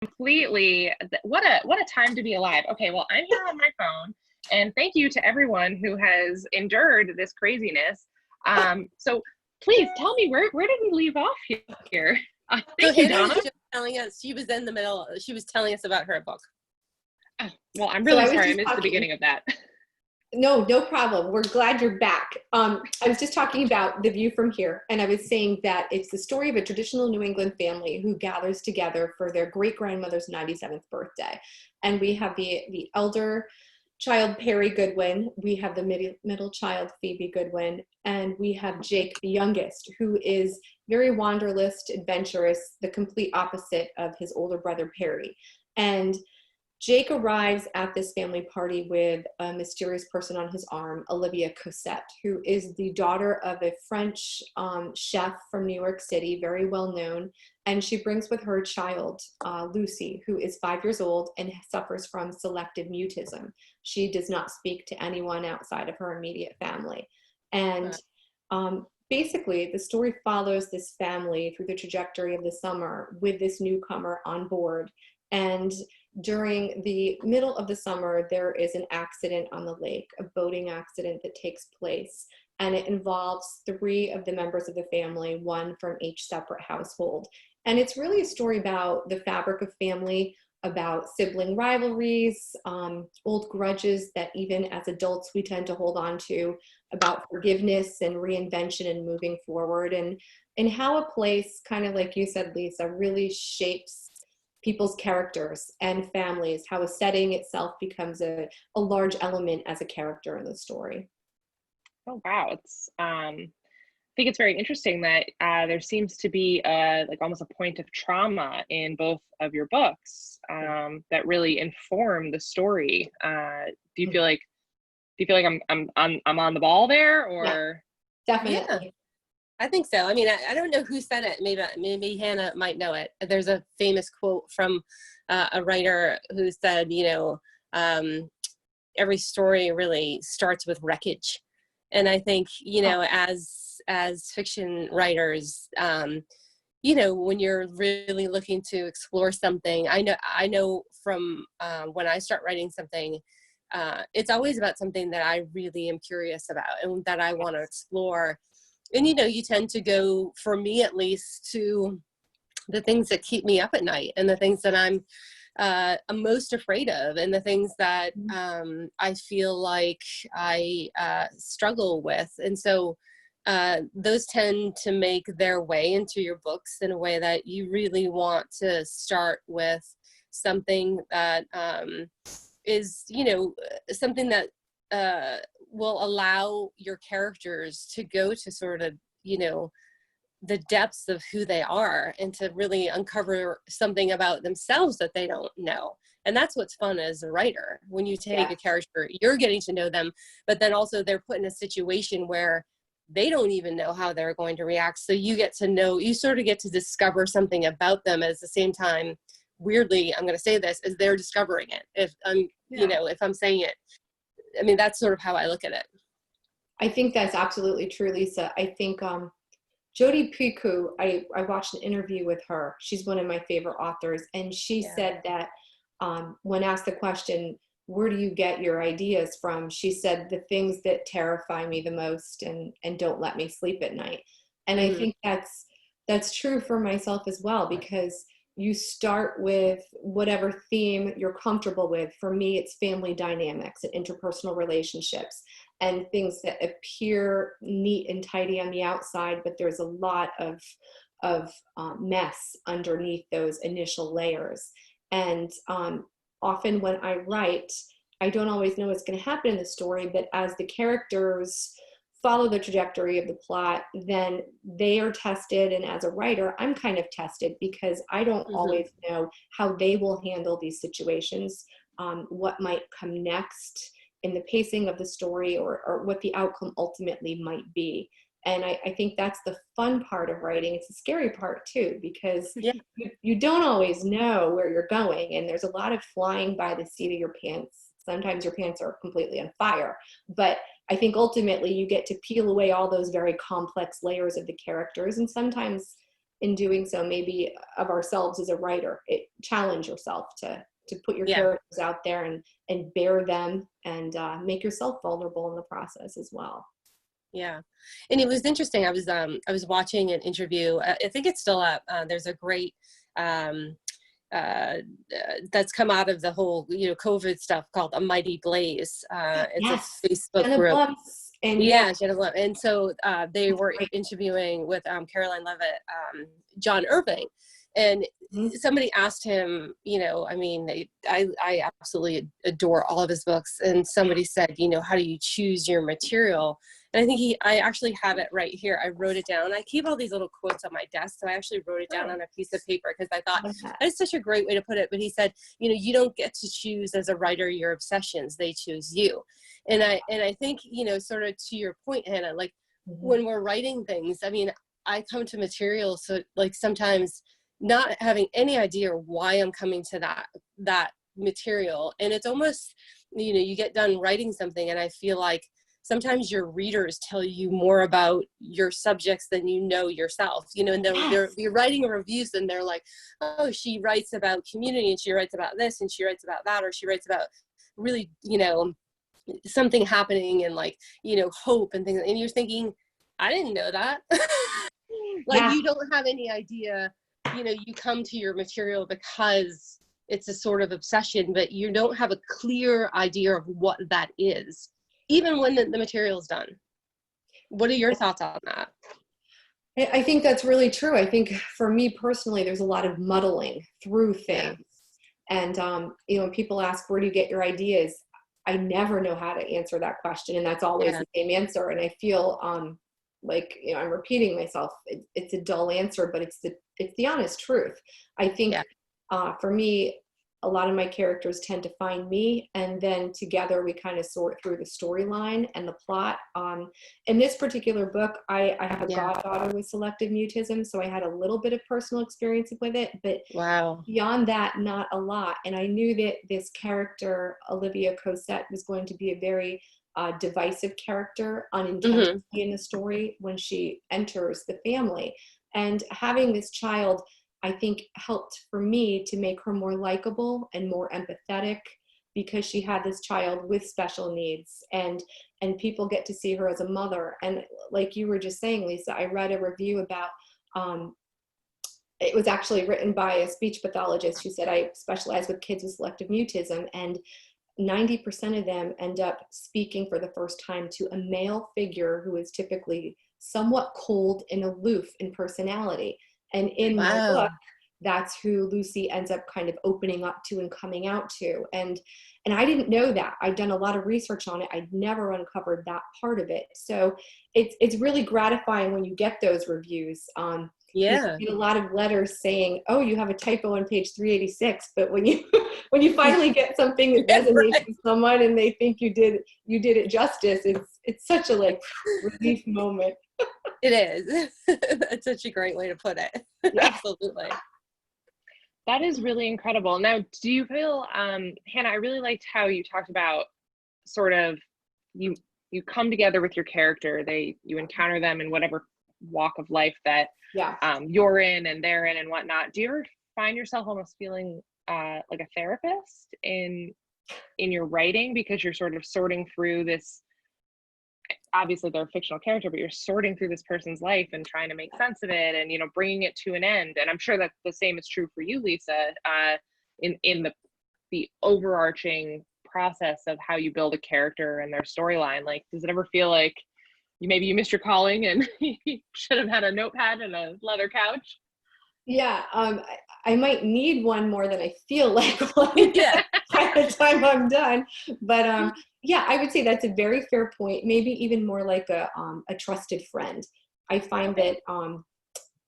completely, what a time to be alive. Okay, well, I'm here on my phone, and thank you to everyone who has endured this craziness. So please tell me, where did we leave off here? Thank you, Hannah was Donna. just telling us, she was in the middle, she was telling us about her book. Oh, well, I'm really sorry I missed the beginning of that. No problem. We're glad you're back. I was just talking about The View from Here, and I was saying that it's the story of a traditional New England family who gathers together for their great-grandmother's 97th birthday. And we have the elder child, Perry Goodwin. We have the middle child, Phoebe Goodwin. And we have Jake, the youngest, who is very wanderlust, adventurous, the complete opposite of his older brother, Perry. And Jake arrives at this family party with a mysterious person on his arm, Olivia Cosette, who is the daughter of a French chef from New York City, very well known. And she brings with her a child, Lucy, who is 5 years old and suffers from selective mutism. She does not speak to anyone outside of her immediate family. And basically, the story follows this family through the trajectory of the summer with this newcomer on board. And during the middle of the summer, there is an accident on the lake, a boating accident that takes place, and it involves 3 of the members of the family, 1 from each separate household. And it's really a story about the fabric of family, about sibling rivalries, old grudges that even as adults we tend to hold on to, about forgiveness and reinvention and moving forward, and how a place, kind of like you said, Lisa, really shapes people's characters and families, how a setting itself becomes a large element as a character in the story. Oh, wow. I think it's very interesting that there seems to be like almost a point of trauma in both of your books that really inform the story. Do you feel like I'm on the ball there, or? Yeah, definitely. Yeah. I think so. I mean, I don't know who said it. Maybe Hannah might know it. There's a famous quote from a writer who said, every story really starts with wreckage. And I think, as fiction writers, when you're really looking to explore something, I know from when I start writing something, it's always about something that I really am curious about and that I want to explore. And, you tend to go, for me at least, to the things that keep me up at night and the things that I'm most afraid of and the things that I feel like I struggle with. And so those tend to make their way into your books in a way that you really want to start with something that is, something that will allow your characters to go to sort of, the depths of who they are and to really uncover something about themselves that they don't know. And that's what's fun as a writer. When you take a character, you're getting to know them, but then also they're put in a situation where they don't even know how they're going to react. So you sort of get to discover something about them at the same time. Weirdly, I'm going to say this, as they're discovering it. If I'm saying it, I mean, that's sort of how I look at it. I think that's absolutely true, Lisa. I think Jodi Picoult, I watched an interview with her. She's one of my favorite authors. And she said that when asked the question, where do you get your ideas from? She said, the things that terrify me the most and don't let me sleep at night. And I think that's true for myself as well, because you start with whatever theme you're comfortable with. For me, it's family dynamics and interpersonal relationships and things that appear neat and tidy on the outside, but there's a lot of mess underneath those initial layers. And often when I write, I don't always know what's going to happen in the story, but as the characters follow the trajectory of the plot, then they are tested. And as a writer, I'm kind of tested because I don't always know how they will handle these situations, what might come next in the pacing of the story, or what the outcome ultimately might be. And I think that's the fun part of writing. It's a scary part too, because you don't always know where you're going. And there's a lot of flying by the seat of your pants. Sometimes your pants are completely on fire. But I think ultimately you get to peel away all those very complex layers of the characters. And sometimes in doing so, maybe of ourselves as a writer. Challenge yourself to put your characters out there and bear them, and make yourself vulnerable in the process as well. Yeah. And it was interesting. I was watching an interview. I think it's still up. There's a great, that's come out of the whole, COVID stuff called A Mighty Blaze. It's a Facebook group. Jenna Blum. And so they were interviewing with Caroline Levitt, John Irving. And somebody asked him, I absolutely adore all of his books. And somebody said, how do you choose your material? And I think I actually have it right here. I wrote it down. I keep all these little quotes on my desk. So I actually wrote it down on a piece of paper because I thought that is such a great way to put it. But he said, you don't get to choose as a writer your obsessions. They choose you. And I think, sort of to your point, Hannah, like when we're writing things, I come to material. So like sometimes not having any idea why I'm coming to that material. And it's almost, you get done writing something and I feel like sometimes your readers tell you more about your subjects than you know yourself, and they're writing reviews and they're like, oh, she writes about community and she writes about this and she writes about that, or she writes about really, something happening and like, hope and things. And you're thinking, I didn't know that. You don't have any idea, you come to your material because it's a sort of obsession, but you don't have a clear idea of what that is, even when the material is done. What are your thoughts on that? I think that's really true. I think for me personally, there's a lot of muddling through things. And, when people ask, where do you get your ideas? I never know how to answer that question. And that's always the same answer. And I feel like, I'm repeating myself. It's a dull answer, but it's the honest truth. I think for me, a lot of my characters tend to find me, and then together we kind of sort through the storyline and the plot. In this particular book, I have a goddaughter with selective mutism, so I had a little bit of personal experience with it, but beyond that, not a lot. And I knew that this character, Olivia Cosette, was going to be a very divisive character unintentionally in the story when she enters the family. And having this child, I think, helped for me to make her more likable and more empathetic, because she had this child with special needs, and people get to see her as a mother. And like you were just saying, Lisa, I read a review about, it was actually written by a speech pathologist who said, I specialize with kids with selective mutism, and 90% of them end up speaking for the first time to a male figure who is typically somewhat cold and aloof in personality. And in my book, that's who Lucy ends up kind of opening up to and coming out to. And I didn't know that. I'd done a lot of research on it. I'd never uncovered that part of it. So it's really gratifying when you get those reviews. You get a lot of letters saying, oh, you have a typo on page 386. But when you finally get something that resonates with someone and they think you did it justice, it's such a relief moment. It is. That's such a great way to put it. Absolutely. That is really incredible. Now, do you feel, Hannah, I really liked how you talked about sort of you come together with your character. You encounter them in whatever walk of life that you're in and they're in and whatnot. Do you ever find yourself almost feeling like a therapist in your writing, because you're sort of sorting through this? Obviously they're a fictional character, but you're sorting through this person's life and trying to make sense of it and, bringing it to an end. And I'm sure that the same is true for you, Lisa, in the overarching process of how you build a character and their storyline. Like, does it ever feel like maybe you missed your calling and you should have had a notepad and a leather couch? Yeah, I might need one more than I feel like one by the time I'm done. But I would say that's a very fair point. Maybe even more like a trusted friend. I find that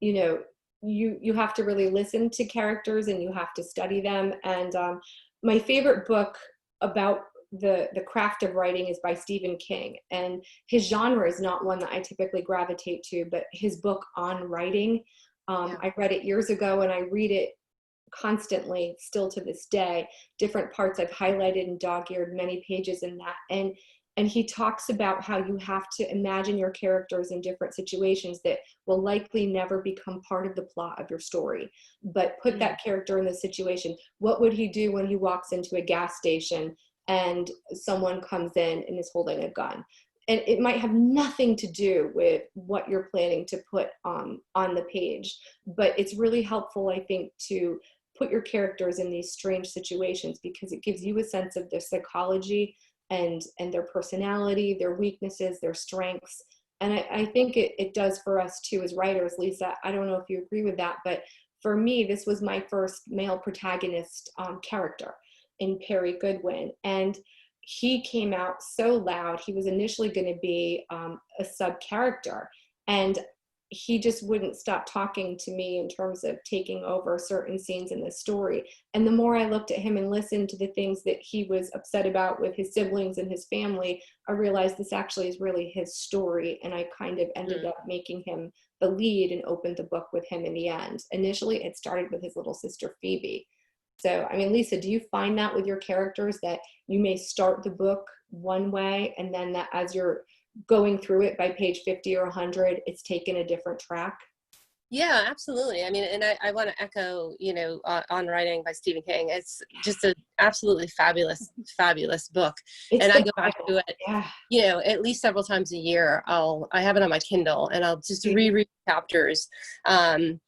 you have to really listen to characters and you have to study them. And my favorite book about the craft of writing is by Stephen King, and his genre is not one that I typically gravitate to, but his book on writing. I read it years ago and I read it constantly still to this day. Different parts I've highlighted and dog-eared many pages in that. And And he talks about how you have to imagine your characters in different situations that will likely never become part of the plot of your story, but put that character in the situation. What would he do when he walks into a gas station and someone comes in and is holding a gun? And it might have nothing to do with what you're planning to put on the page, but it's really helpful, I think, to put your characters in these strange situations, because it gives you a sense of their psychology and their personality, their weaknesses, their strengths. And I think it does for us too as writers. Lisa, I don't know if you agree with that, but for me, this was my first male protagonist character in Perry Goodwin. And he came out so loud. He was initially going to be a sub character, and he just wouldn't stop talking to me in terms of taking over certain scenes in the story. And the more I looked at him and listened to the things that he was upset about with his siblings and his family, I realized this actually is really his story. And I kind of ended up making him the lead and opened the book with him in the end. Initially, it started with his little sister, Phoebe. So, I mean, Lisa, do you find that with your characters that you may start the book one way, and then that as you're going through it by page 50 or 100, it's taken a different track? Yeah, absolutely. I mean, and I want to echo, on Writing by Stephen King. It's just an absolutely fabulous, fabulous book. It's and the I go back to it, at least several times a year. I have it on my Kindle, and I'll just reread chapters. And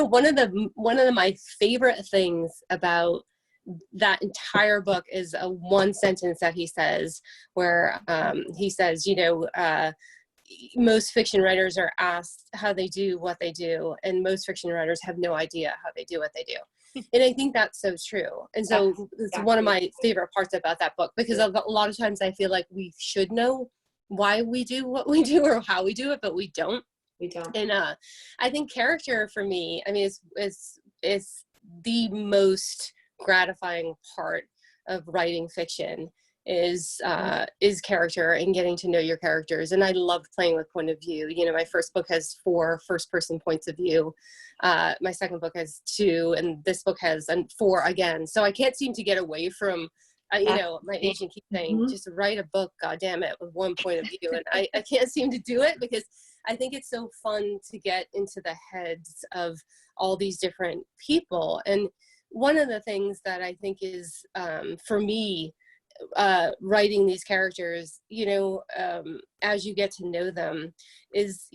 one of my favorite things about that entire book is a one sentence that he says, where he says, most fiction writers are asked how they do what they do, and most fiction writers have no idea how they do what they do. And I think that's so true. And so it's one of my favorite parts about that book, because a lot of times I feel like we should know why we do what we do or how we do it, but we don't. And I think character for me, I mean, it's the most gratifying part of writing fiction is character and getting to know your characters. And I love playing with point of view. My first book has 4 first-person points of view. My second book has 2, and this book has 4 again. So I can't seem to get away from, my agent keeps saying, just write a book, goddamn it, with 1 point of view. And I can't seem to do it, because I think it's so fun to get into the heads of all these different people. And one of the things that I think is, for me, writing these characters, as you get to know them, is,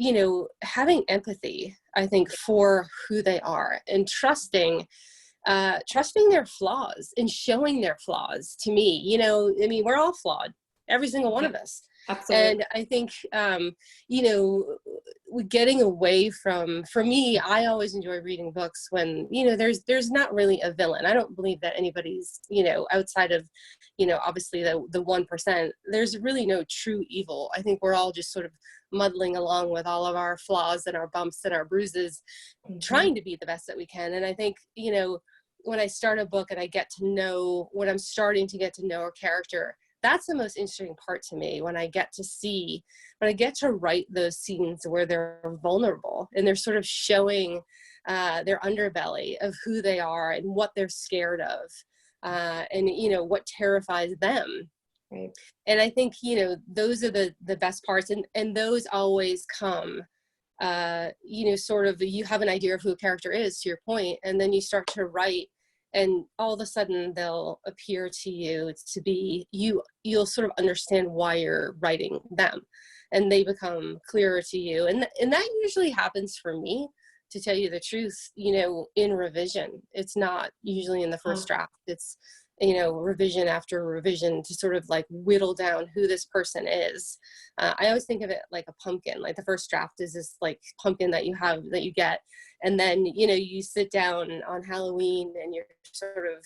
having empathy, I think, for who they are, and trusting their flaws and showing their flaws to me. I mean, we're all flawed, every single one of us. Absolutely. And I think, getting away from, for me, I always enjoy reading books when, there's not really a villain. I don't believe that anybody's, outside of, obviously the 1%, there's really no true evil. I think we're all just sort of muddling along with all of our flaws and our bumps and our bruises, trying to be the best that we can. And I think, when I start a book and when I'm starting to get to know a character, that's the most interesting part to me, when I get to write those scenes where they're vulnerable and they're sort of showing their underbelly of who they are and what they're scared of, and what terrifies them. Right. And I think those are the best parts, and those always come sort of, you have an idea of who a character is, to your point, and then you start to write, and all of a sudden they'll appear to you to be, you'll sort of understand why you're writing them, and they become clearer to you. And that usually happens for me, to tell you the truth, in revision. It's not usually in the first draft. It's, revision after revision, to sort of like whittle down who this person is. I always think of it like a pumpkin. Like the first draft is this like pumpkin that you get. And then, you sit down on Halloween and you're sort of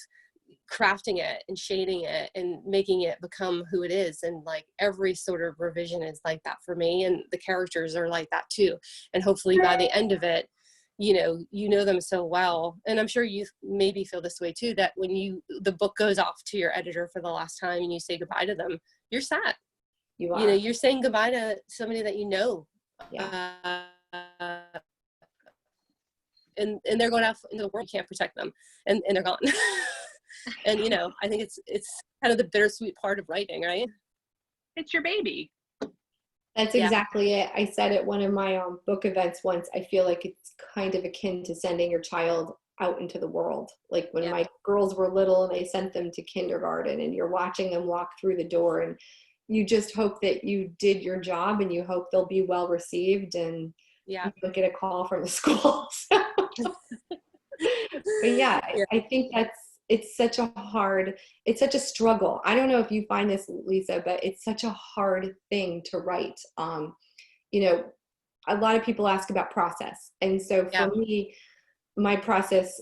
crafting it and shading it and making it become who it is. And like every sort of revision is like that for me. And the characters are like that too. And hopefully by the end of it, you know them so well. And I'm sure you maybe feel this way too, that when the book goes off to your editor for the last time and you say goodbye to them, you're sad. You are. You're saying goodbye to somebody that Yeah. And they're going out into the world. You can't protect them, and they're gone. And I think it's kind of the bittersweet part of writing, right? it's your baby. That's Yeah. exactly it. I said at one of my book events once, I feel like it's kind of akin to sending your child out into the world. Like when Yeah. my girls were little and I sent them to kindergarten, and you're watching them walk through the door, and you just hope that you did your job, and you hope they'll be well received, and Yeah. you don't get a call from the school. But yeah, Yeah. I think it's such a struggle. I don't know if you find this, Lisa, but it's such a hard thing to write. You know, a lot of people ask about process. And so Yeah. for me, my process,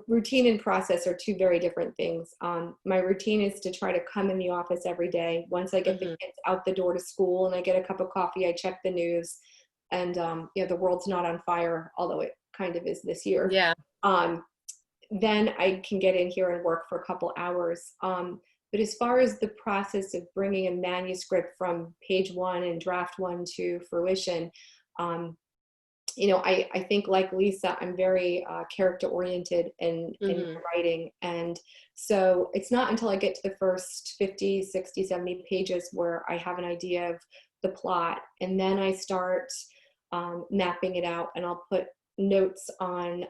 routine and process are two very different things. My routine is to try to come in the office every day. Once I get the kids out the door to school and I get a cup of coffee, I check the news, and the world's not on fire, although it kind of is this year. Yeah. Then I can get in here and work for a couple hours. But as far as the process of bringing a manuscript from page one and draft one to fruition, I think like Lisa, I'm very character oriented in writing. And so it's not until I get to the first 50, 60, 70 pages where I have an idea of the plot. And then I start mapping it out, and I'll put notes on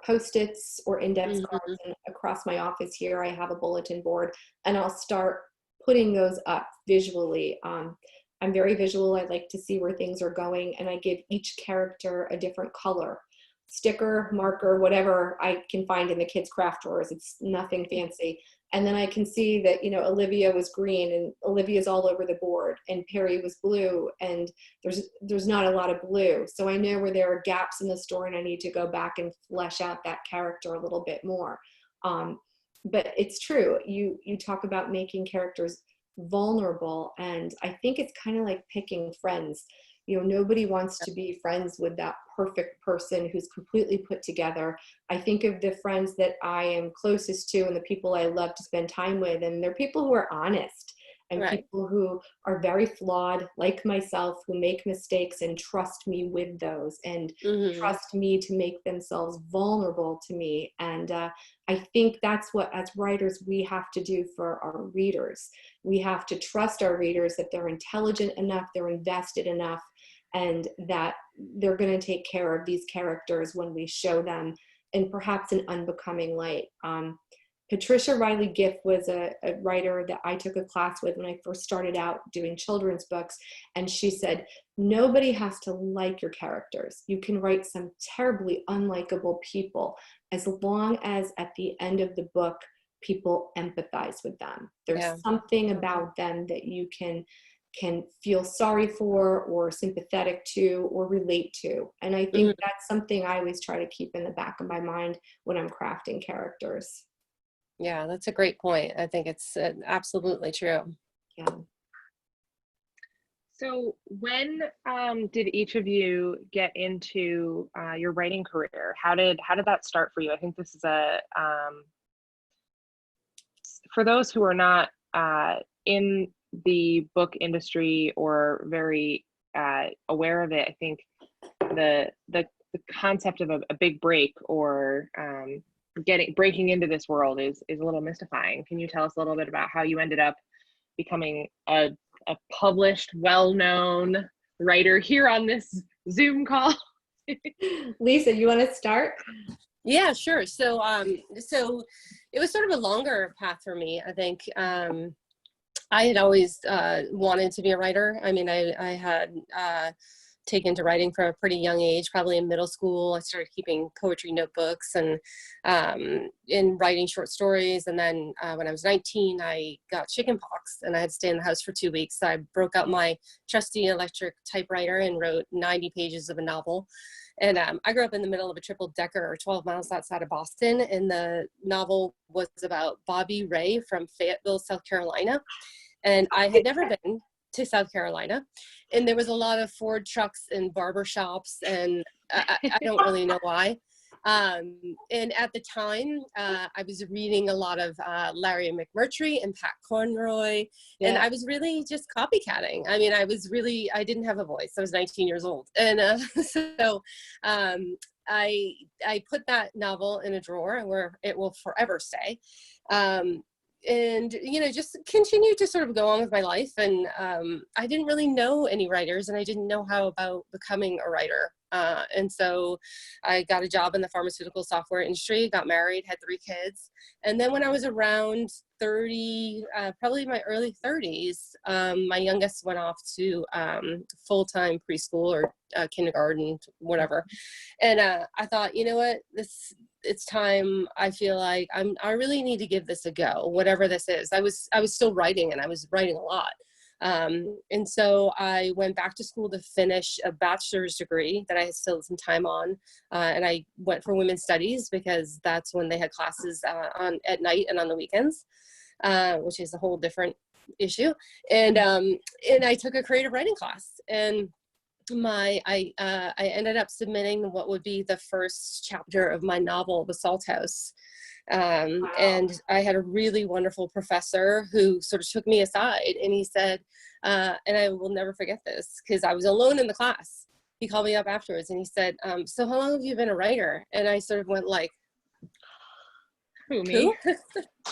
Post-its or index cards. And across my office here, I have a bulletin board, and I'll start putting those up visually. I'm very visual. I like to see where things are going, and I give each character a different color. Sticker, marker, whatever I can find in the kids' craft drawers. It's nothing fancy. And then I can see that, Olivia was green, and Olivia's all over the board, and Perry was blue, and there's not a lot of blue. So I know where there are gaps in the story, and I need to go back and flesh out that character a little bit more. But it's true. You talk about making characters vulnerable, and I think it's kind of like picking friends. Nobody wants to be friends with that perfect person who's completely put together. I think of the friends that I am closest to and the people I love to spend time with, and they're people who are honest, and people who are very flawed, like myself, who make mistakes and trust me with those, and trust me to make themselves vulnerable to me. And I think that's what, as writers, we have to do for our readers. We have to trust our readers that they're intelligent enough, they're invested enough, and that they're going to take care of these characters when we show them in perhaps an unbecoming light. Patricia Riley Giff was a writer that I took a class with when I first started out doing children's books. And she said, nobody has to like your characters. You can write some terribly unlikable people as long as at the end of the book, people empathize with them. There's something about them that you can feel sorry for, or sympathetic to, or relate to. And I think that's something I always try to keep in the back of my mind when I'm crafting characters. Yeah, that's a great point. I think it's absolutely true. Yeah. So when did each of you get into your writing career? How did that start for you? I think this is for those who are not in the book industry or very aware of it, I think the concept of a big break or breaking into this world is a little mystifying. Can you tell us a little bit about how you ended up becoming a published, well-known writer here on this Zoom call? Lisa, you want to start? Yeah, sure. So it was sort of a longer path for me. I think I had always wanted to be a writer. I mean, I had taken to writing from a pretty young age, probably in middle school. I started keeping poetry notebooks and in writing short stories. And then when I was 19, I got chickenpox and I had to stay in the house for 2 weeks. So I broke out my trusty electric typewriter and wrote 90 pages of a novel. And I grew up in the middle of a triple decker 12 miles outside of Boston. And the novel was about Bobby Ray from Fayetteville, South Carolina. And I had never been to South Carolina. And there was a lot of Ford trucks and barber shops. And I don't really know why. And at the time, I was reading a lot of Larry McMurtry and Pat Conroy, and I was really just copycatting. I mean, I didn't have a voice. I was 19 years old. And so I put that novel in a drawer where it will forever stay. you know, just continued to sort of go on with my life. And I didn't really know any writers, and I didn't know how about becoming a writer. And so I got a job in the pharmaceutical software industry, got married, had 3 kids. And then when I was around 30, probably my early 30s, my youngest went off to full-time preschool or kindergarten, whatever. And I thought, you know what, it's time. I feel like I really need to give this a go, whatever this is. I was still writing, and I was writing a lot. And so I went back to school to finish a bachelor's degree that I had still some time on. And I went for women's studies because that's when they had classes at night and on the weekends, which is a whole different issue. And I took a creative writing class, and I ended up submitting what would be the first chapter of my novel, The Salt House. Wow. And I had a really wonderful professor who sort of took me aside, and he said, and I will never forget this because I was alone in the class. He called me up afterwards and he said, so how long have you been a writer? And I sort of went like, Who, me?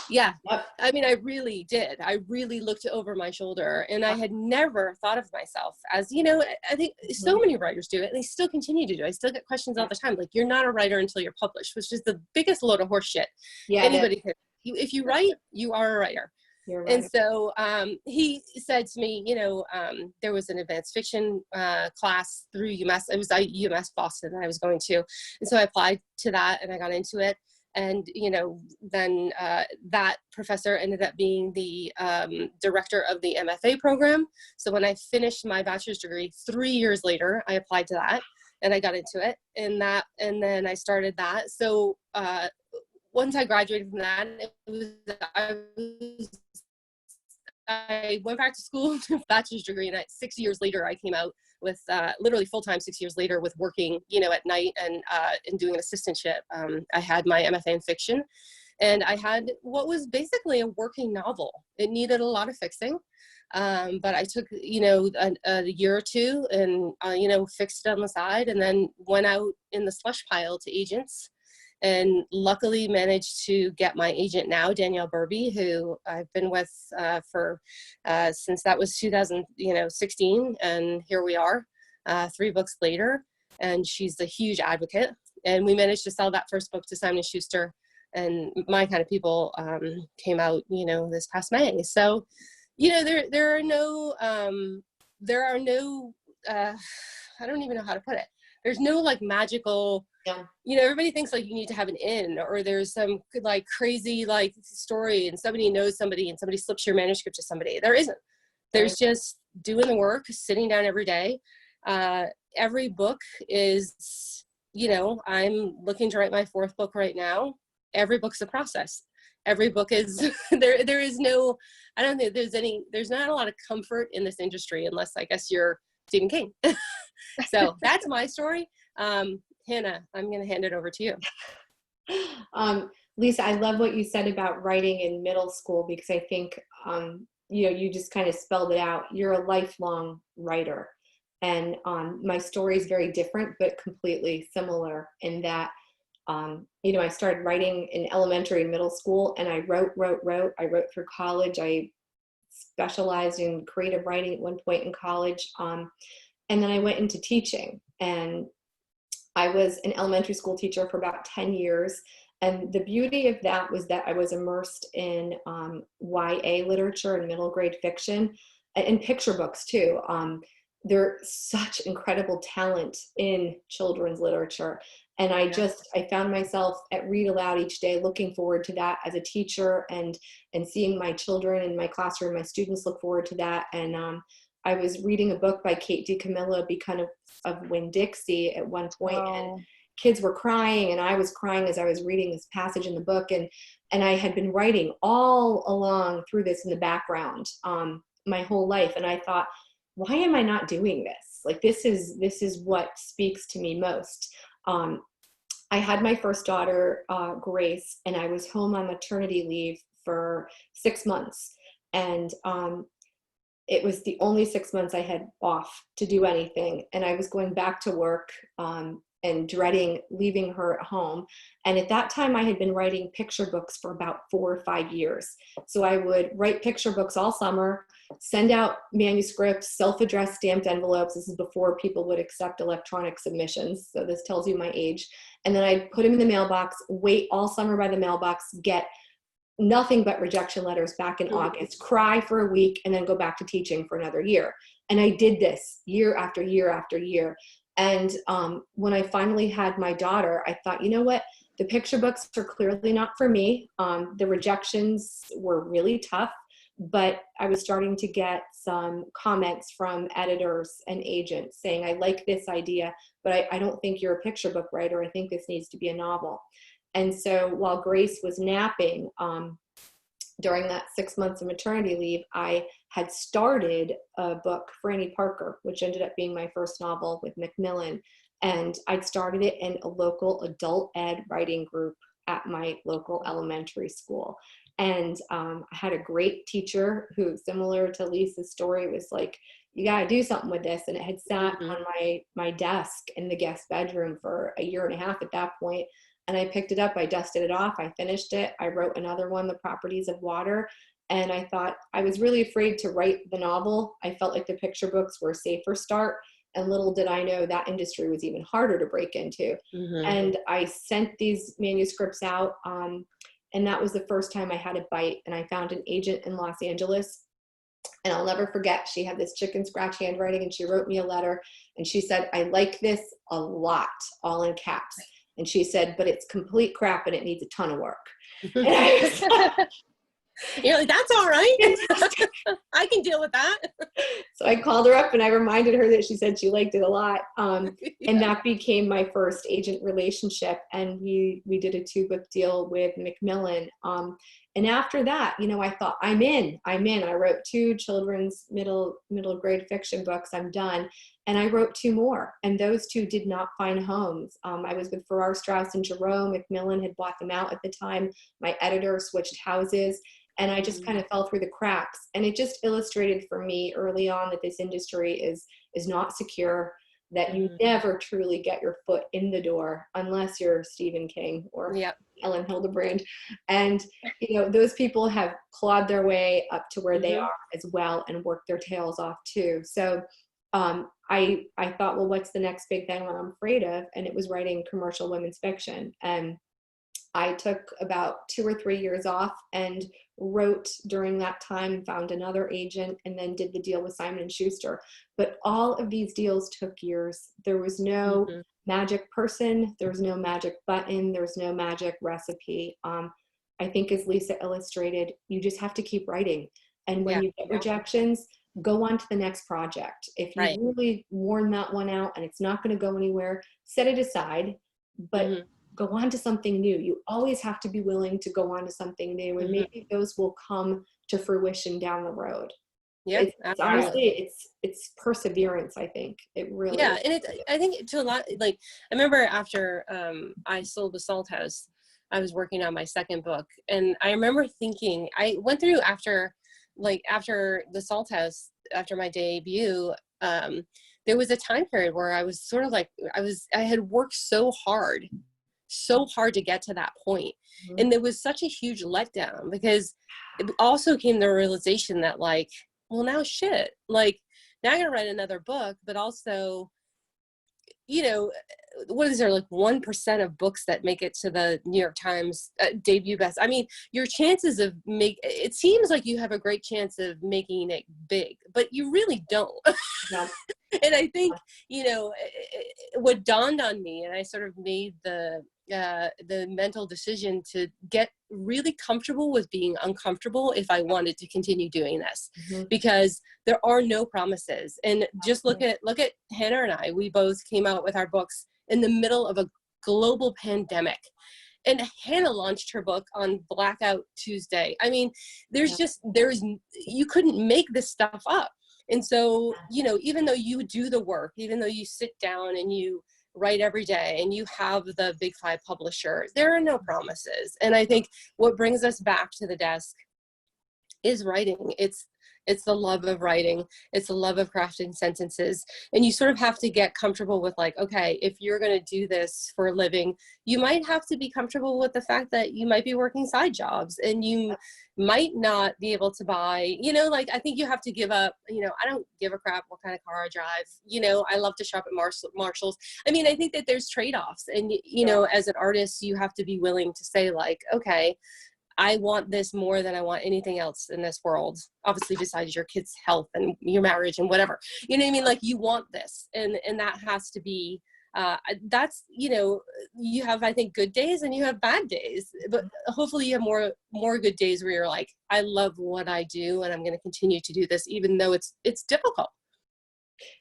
Yeah. Yep. I mean, I really did. I really looked over my shoulder, and I had never thought of myself as, you know, I think so many writers do it, and they still continue to do it. I still get questions all the time, like, you're not a writer until you're published, which is the biggest load of horse shit. Yeah, anybody can. If you write, you are a writer. you're right. And so he said to me, you know, there was an advanced fiction class through UMass. It was UMass Boston that I was going to. And so I applied to that, and I got into it. And, you know, then that professor ended up being the director of the MFA program. So when I finished my bachelor's degree 3 years later, I applied to that, and I got into it, and then I started that. So once I graduated from that, I went back to school to bachelor's degree, and 6 years later, I came out with literally full-time 6 years later with working, you know, at night and doing an assistantship. I had my MFA in fiction, and I had what was basically a working novel. It needed a lot of fixing, but I took, you know, a year or two and, you know, fixed it on the side, and then went out in the slush pile to agents. And luckily managed to get my agent now, Danielle Burby, who I've been with for since that was 2016, and here we are, 3 books later, and she's a huge advocate. And we managed to sell that first book to Simon & Schuster, and My Kind of People came out, you know, this past May. So, you know, there are no I don't even know how to put it. There's no like magical. Yeah. You know, everybody thinks like you need to have an in, or there's some like crazy like story and somebody knows somebody and somebody slips your manuscript to somebody. There isn't. There's just doing the work, sitting down every day. Every book is, you know, I'm looking to write my 4th book right now. Every book's a process. Every book is there is no, I don't think there's not a lot of comfort in this industry unless I guess you're Stephen King. So that's my story. Hannah, I'm going to hand it over to you. Lisa, I love what you said about writing in middle school, because I think, you know, you just kind of spelled it out. You're a lifelong writer. And my story is very different, but completely similar in that, you know, I started writing in elementary and middle school, and I wrote. I wrote through college. I specialized in creative writing at one point in college. And then I went into teaching, and I was an elementary school teacher for about 10 years. And the beauty of that was that I was immersed in YA literature and middle grade fiction, and picture books too. There's such incredible talent in children's literature. And I found myself at Read Aloud each day, looking forward to that as a teacher, and seeing my children in my classroom, my students look forward to that. And I was reading a book by Kate DiCamillo, Because of Winn-Dixie, at one point, and kids were crying, and I was crying as I was reading this passage in the book, and I had been writing all along through this in the background my whole life, and I thought, why am I not doing this? Like, this is what speaks to me most. I had my first daughter, Grace, and I was home on maternity leave for 6 months, and it was the only 6 months I had off to do anything. And I was going back to work. And and dreading leaving her at home. And at that time I had been writing picture books for about 4 or 5 years. So I would write picture books all summer, send out manuscripts, self-addressed stamped envelopes. This is before people would accept electronic submissions. So this tells you my age. And then I'd put them in the mailbox, wait all summer by the mailbox, get nothing but rejection letters back in August, cry for a week, and then go back to teaching for another year. And I did this year after year after year. And when I finally had my daughter, I thought, you know what? The picture books are clearly not for me. The rejections were really tough, but I was starting to get some comments from editors and agents saying, I like this idea, but I don't think you're a picture book writer. I think this needs to be a novel. And so while Grace was napping, during that 6 months of maternity leave, I had started a book for Annie Parker, which ended up being my first novel with Macmillan. And I'd started it in a local adult ed writing group at my local elementary school. And I had a great teacher who, similar to Lisa's story, was like, you got to do something with this. And it had sat on my desk in the guest bedroom for a year and a half at that point. And I picked it up, I dusted it off, I finished it. I wrote another one, The Properties of Water. And I thought, I was really afraid to write the novel. I felt like the picture books were a safer start. And little did I know that industry was even harder to break into. And I sent these manuscripts out. And that was the first time I had a bite. And I found an agent in Los Angeles. And I'll never forget, she had this chicken scratch handwriting, and she wrote me a letter. And she said, I like this a lot, all in caps. And she said, but it's complete crap and it needs a ton of work. And I was, you're like, that's all right. I can deal with that. So I called her up and I reminded her that she said she liked it a lot. And that became my first agent relationship. And we did a 2-book deal with Macmillan. And after that, you know, I thought, I'm in. I wrote 2 children's middle grade fiction books. I'm done. And I wrote 2 more. And those 2 did not find homes. I was with Farrar, Straus and Jerome. Macmillan had bought them out at the time. My editor switched houses. And I just kind of fell through the cracks. And it just illustrated for me early on that this industry is not secure, that you never truly get your foot in the door unless you're Stephen King or Ellen Hildebrand. And, you know, those people have clawed their way up to where they are as well and worked their tails off too. So I thought, well, what's the next big thing that I'm afraid of? And it was writing commercial women's fiction. And I took about 2 or 3 years off and wrote during that time, found another agent, and then did the deal with Simon & Schuster. But all of these deals took years. There was no magic person. There was no magic button. There was no magic recipe. I think, as Lisa illustrated, you just have to keep writing. And when you get rejections, go on to the next project. If you really worn that one out and it's not going to go anywhere, set it aside. But go on to something new. You always have to be willing to go on to something new, and maybe those will come to fruition down the road. Yeah, it's honestly, it's perseverance. I think it really. Yeah, and I think to a lot, like I remember after I sold the Salt House, I was working on my second book, and I remember thinking, I went through after the Salt House, after my debut. There was a time period where I was sort of like I had worked so hard to get to that point. And there was such a huge letdown, because it also came the realization that, like, well, now shit, like now I gotta write another book, but also, you know, what is there, like 1% of books that make it to the New York Times debut best? I mean, your chances of it seems like you have a great chance of making it big, but you really don't. No. And I think, you know, what dawned on me, and I sort of made the mental decision to get really comfortable with being uncomfortable if I wanted to continue doing this, because there are no promises. And just look at Hannah and I. We both came out with our books in the middle of a global pandemic, and Hannah launched her book on Blackout Tuesday. I mean, you couldn't make this stuff up. And so, you know, even though you do the work, even though you sit down and you write every day and you have the big 5 publisher, there are no promises. And I think what brings us back to the desk is writing. It's It's the love of writing. It's the love of crafting sentences. And you sort of have to get comfortable with like, okay, if you're going to do this for a living, you might have to be comfortable with the fact that you might be working side jobs and you might not be able to buy, you know, like I think you have to give up, you know, I don't give a crap what kind of car I drive. You know, I love to shop at Marshall's. I mean, I think that there's trade-offs, and, you know, as an artist, you have to be willing to say like, okay, I want this more than I want anything else in this world, obviously besides your kids' health and your marriage and whatever, you know what I mean? Like you want this, and that has to be, that's, you know, you have, I think, good days and you have bad days, but hopefully you have more good days where you're like, I love what I do and I'm going to continue to do this, even though it's difficult.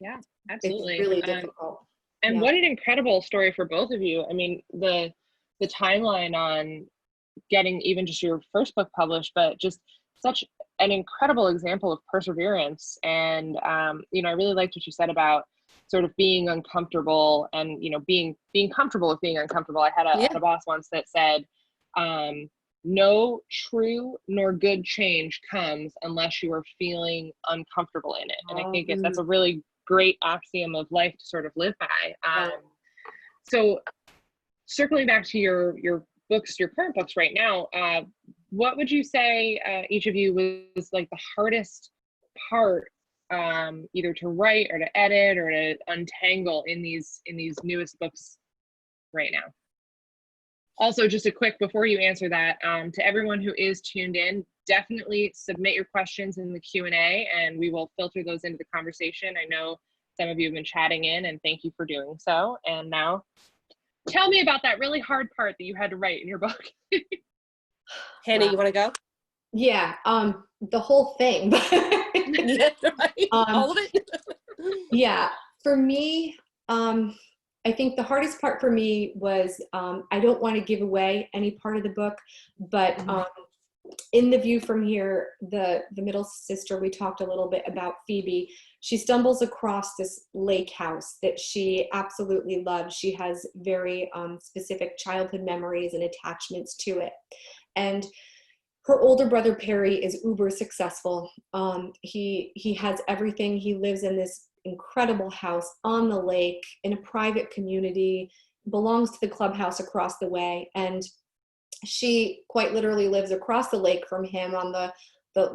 Yeah, absolutely. It's really difficult. And what an incredible story for both of you. I mean, the timeline on getting even just your first book published, but just such an incredible example of perseverance. And, you know, I really liked what you said about sort of being uncomfortable and, you know, being comfortable with being uncomfortable. I had a boss once that said, no true nor good change comes unless you are feeling uncomfortable in it. And I think that's a really great axiom of life to sort of live by. So circling back to your books, your current books right now, what would you say each of you was like the hardest part, either to write or to edit or to untangle in these newest books right now? Also, just a quick, before you answer that, to everyone who is tuned in, definitely submit your questions in the Q&A and we will filter those into the conversation. I know some of you have been chatting in, and thank you for doing so. And now, tell me about that really hard part that you had to write in your book. Hannah, you want to go? Yeah, the whole thing. Yeah, right. All of it. Yeah, for me, I think the hardest part for me was, I don't want to give away any part of the book, but in The View from Here, the middle sister, we talked a little bit about Phoebe. She stumbles across this lake house that she absolutely loves. She has very specific childhood memories and attachments to it. And her older brother, Perry, is uber successful. He has everything. He lives in this incredible house on the lake in a private community, belongs to the clubhouse across the way. And she quite literally lives across the lake from him on the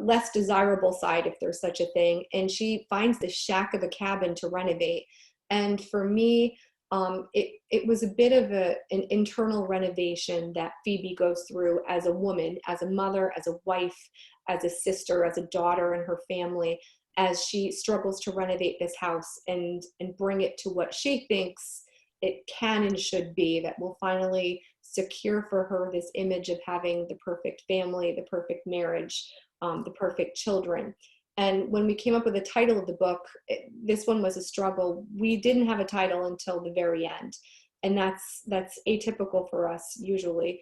less desirable side, if there's such a thing. And she finds this shack of a cabin to renovate. And for me, it was a bit of an internal renovation that Phoebe goes through as a woman, as a mother, as a wife, as a sister, as a daughter in her family, as she struggles to renovate this house and bring it to what she thinks it can and should be, that will finally secure for her this image of having the perfect family, the perfect marriage, the perfect children. And when we came up with the title of the book, this one was a struggle. We didn't have a title until the very end. And that's atypical for us usually.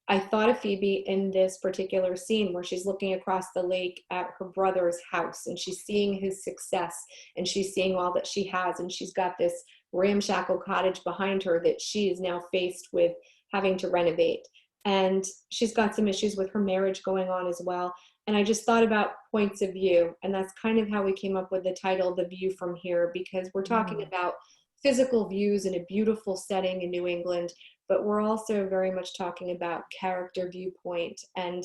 I thought of Phoebe in this particular scene where she's looking across the lake at her brother's house and she's seeing his success and she's seeing all that she has, and she's got this ramshackle cottage behind her that she is now faced with having to renovate. And she's got some issues with her marriage going on as well. And I just thought about points of view, and that's kind of how we came up with the title, The View from Here, because we're talking about physical views in a beautiful setting in New England, but we're also very much talking about character viewpoint. And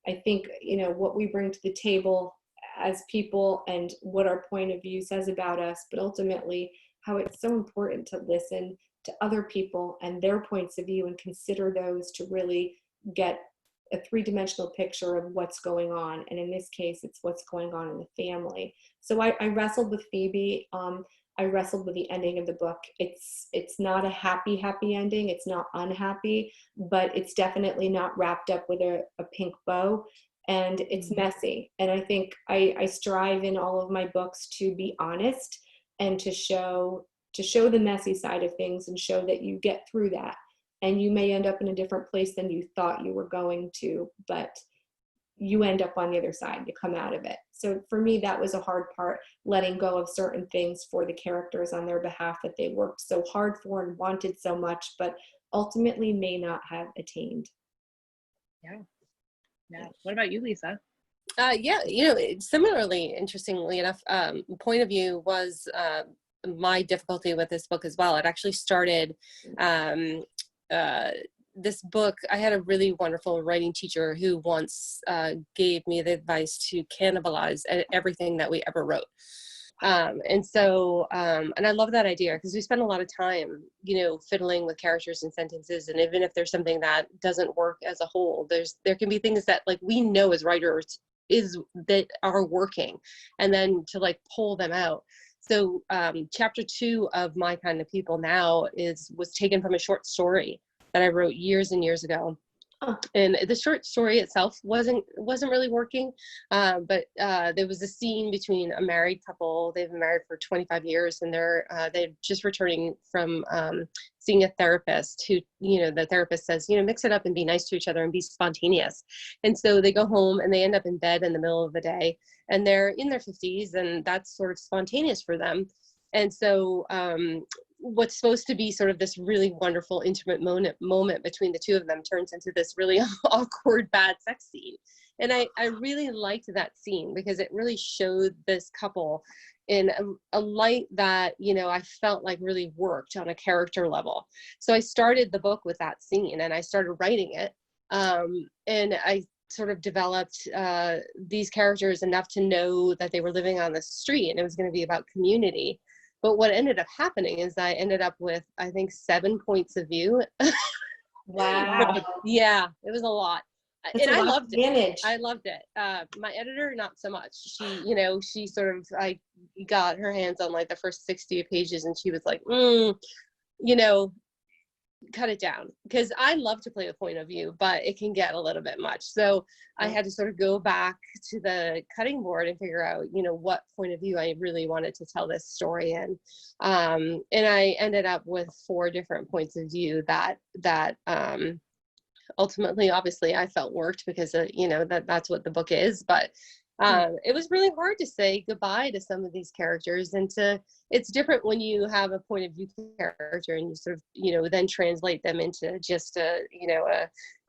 I think, you know, what we bring to the table as people and what our point of view says about us, but ultimately how it's so important to listen to other people and their points of view and consider those to really get a three-dimensional picture of what's going on. And in this case, it's what's going on in the family. So I wrestled with Phoebe. I wrestled with the ending of the book. It's not a happy ending. It's not unhappy, but it's definitely not wrapped up with a pink bow, and it's messy. And I think I strive in all of my books to be honest and to show the messy side of things and show that you get through that. And you may end up in a different place than you thought you were going to, but you end up on the other side, you come out of it. So for me, that was a hard part, letting go of certain things for the characters on their behalf that they worked so hard for and wanted so much, but ultimately may not have attained. Yeah. What about you, Lisa? Yeah, similarly, interestingly enough, point of view was my difficulty with this book as well. It actually started this book. I had a really wonderful writing teacher who once gave me the advice to cannibalize everything that we ever wrote. And I love that idea because we spend a lot of time, fiddling with characters and sentences. And even if there's something that doesn't work as a whole, there can be things that like we know as writers that are working, and then to like pull them out. So chapter 2 of My Kind of People now was taken from a short story that I wrote years and years ago. Oh. And the short story itself wasn't really working, but there was a scene between a married couple. They've been married for 25 years, and they're just returning from seeing a therapist who, the therapist says, mix it up and be nice to each other and be spontaneous. And so they go home and they end up in bed in the middle of the day, and they're in their 50s, and that's sort of spontaneous for them. And so what's supposed to be sort of this really wonderful intimate moment between the two of them turns into this really awkward bad sex scene. And I really liked that scene because it really showed this couple in a light that, I felt like really worked on a character level. So I started the book with that scene and I started writing it. And I sort of developed these characters enough to know that they were living on the street and it was going to be about community. But what ended up happening is I ended up with, I think, 7 points of view. Wow. Yeah, it was a lot. That's and a I lot loved to manage. it. I loved it. My editor, not so much. She sort of, I got her hands on like the first 60 pages and she was like, cut it down, because I love to play with point of view, but it can get a little bit much. So I had to sort of go back to the cutting board and figure out, what point of view I really wanted to tell this story in. And I ended up with 4 different points of view that ultimately, obviously, I felt worked because that's what the book is. But it was really hard to say goodbye to some of these characters, and it's different when you have a point of view character and you sort of then translate them into just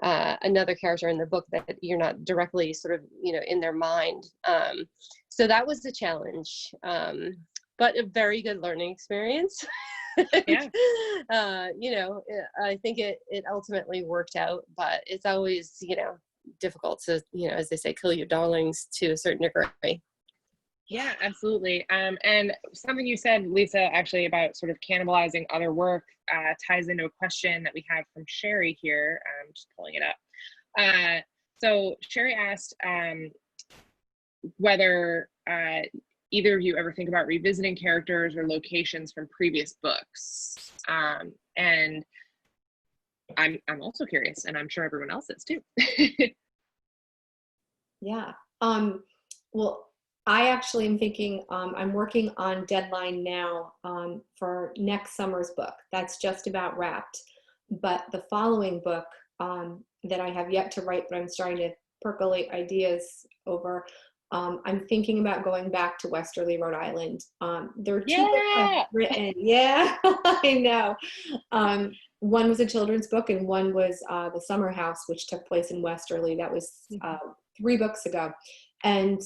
another character in the book that you're not directly sort of in their mind. So that was a challenge, but a very good learning experience. Yeah. I think it ultimately worked out, but it's always difficult to, as they say, kill your darlings to a certain degree. Yeah, absolutely. And something you said, Lisa, actually about sort of cannibalizing other work ties into a question that we have from Sherry here. I'm just pulling it up. So Sherry asked whether either of you ever think about revisiting characters or locations from previous books. And I'm also curious, and I'm sure everyone else is too. Yeah. Well, I actually am thinking, I'm working on deadline now for next summer's book. That's just about wrapped. But the following book that I have yet to write, but I'm starting to percolate ideas over, I'm thinking about going back to Westerly, Rhode Island. There are 2 books I've written. Yeah, I know. One was a children's book and one was The Summer House, which took place in Westerly. That was 3 books ago. And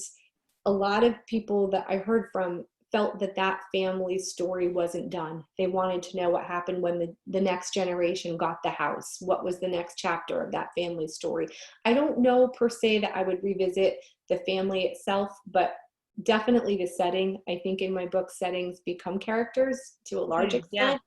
a lot of people that I heard from felt that family's story wasn't done. They wanted to know what happened when the next generation got the house. What was the next chapter of that family story? I don't know per se that I would revisit the family itself, but definitely the setting. I think in my book, settings become characters to a large extent.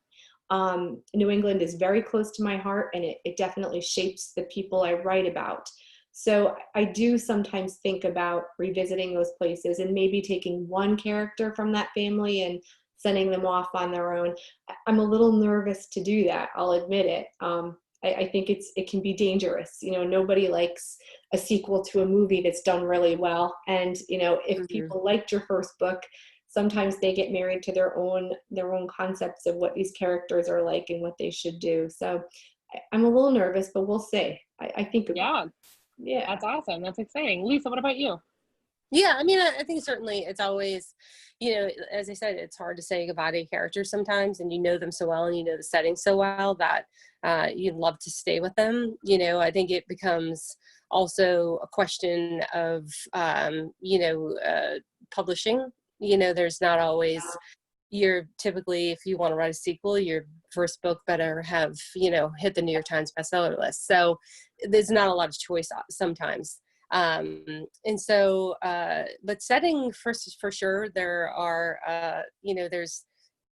Yeah. New England is very close to my heart, and it definitely shapes the people I write about. So I do sometimes think about revisiting those places and maybe taking one character from that family and sending them off on their own. I'm a little nervous to do that, I'll admit it. I think it can be dangerous. Nobody likes a sequel to a movie that's done really well. And, if people liked your first book, sometimes they get married to their own concepts of what these characters are like and what they should do. So I'm a little nervous, but we'll see. I think about it. Yeah. That's awesome. That's exciting. Lisa, what about you? Yeah, I mean, I think certainly it's always, as I said, it's hard to say goodbye to characters sometimes, and you know them so well and you know the setting so well that you'd love to stay with them. I think it becomes also a question of, publishing. There's not always, you're typically, if you want to write a sequel, your first book better have, hit the New York Times bestseller list. So there's not a lot of choice sometimes. And so, but setting for sure, there are,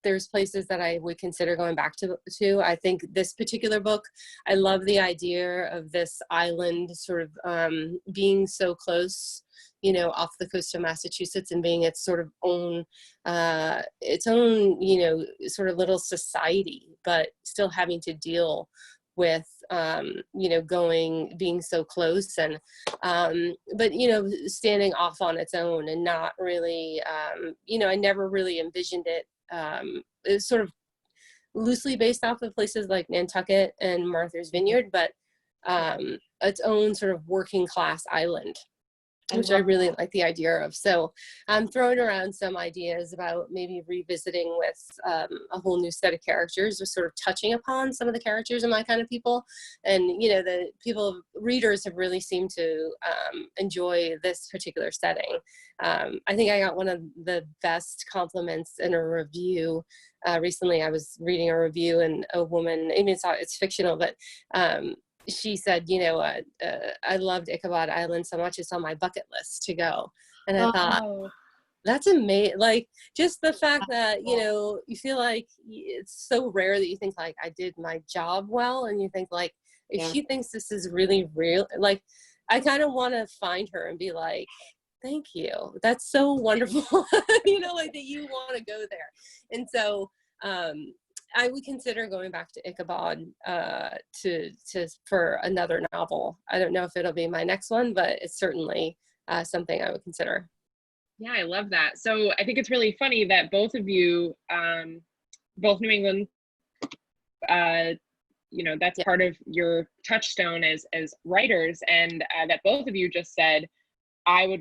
there's places that I would consider going back to. I think this particular book, I love the idea of this island sort of being so close, off the coast of Massachusetts, and being its sort of own, sort of little society, but still having to deal with, being so close, and, but, standing off on its own and not really, I never really envisioned it. It's sort of loosely based off of places like Nantucket and Martha's Vineyard, but its own sort of working class island, which I really like the idea of. So I'm throwing around some ideas about maybe revisiting with a whole new set of characters, or sort of touching upon some of the characters in My Kind of People. And, the readers have really seemed to enjoy this particular setting. I think I got one of the best compliments in a review recently. I was reading a review, and a woman, I mean, it's fictional, but she said, I loved Ichabod Island so much, it's on my bucket list to go. And I thought, that's amazing. Like, just the fact that, you feel like it's so rare that you think like, I did my job well. And you think like, if she thinks this is really real, like, I kind of want to find her and be like, thank you. That's so wonderful. Like that you want to go there. And so, I would consider going back to Ichabod for another novel. I don't know if it'll be my next one, but it's certainly something I would consider. Yeah, I love that. So I think it's really funny that both of you, both New England, that's part of your touchstone as writers, and that both of you just said, I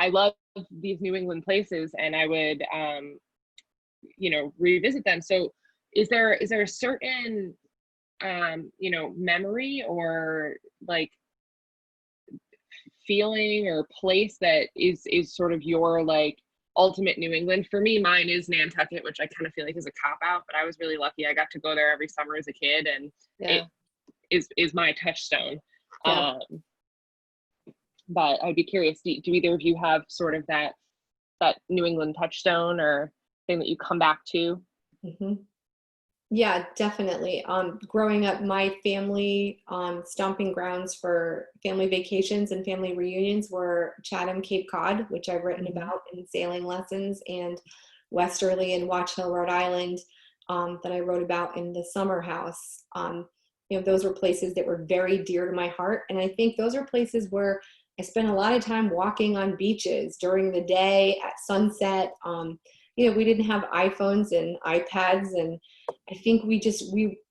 love these New England places, and I would, revisit them. So is there a certain, memory or like feeling or place that is sort of your like ultimate New England? For me, mine is Nantucket, which I kind of feel like is a cop out, but I was really lucky. I got to go there every summer as a kid, and it is my touchstone. Yeah. But I'd be curious, do either of you have sort of that New England touchstone or thing that you come back to? Mm-hmm. Yeah, definitely. Growing up, my family stomping grounds for family vacations and family reunions were Chatham, Cape Cod, which I've written about in sailing lessons, and Westerly and Watch Hill, Rhode Island, that I wrote about in the summer house. Those were places that were very dear to my heart. And I think those are places where I spent a lot of time walking on beaches during the day at sunset. We didn't have iPhones and iPads, and I think we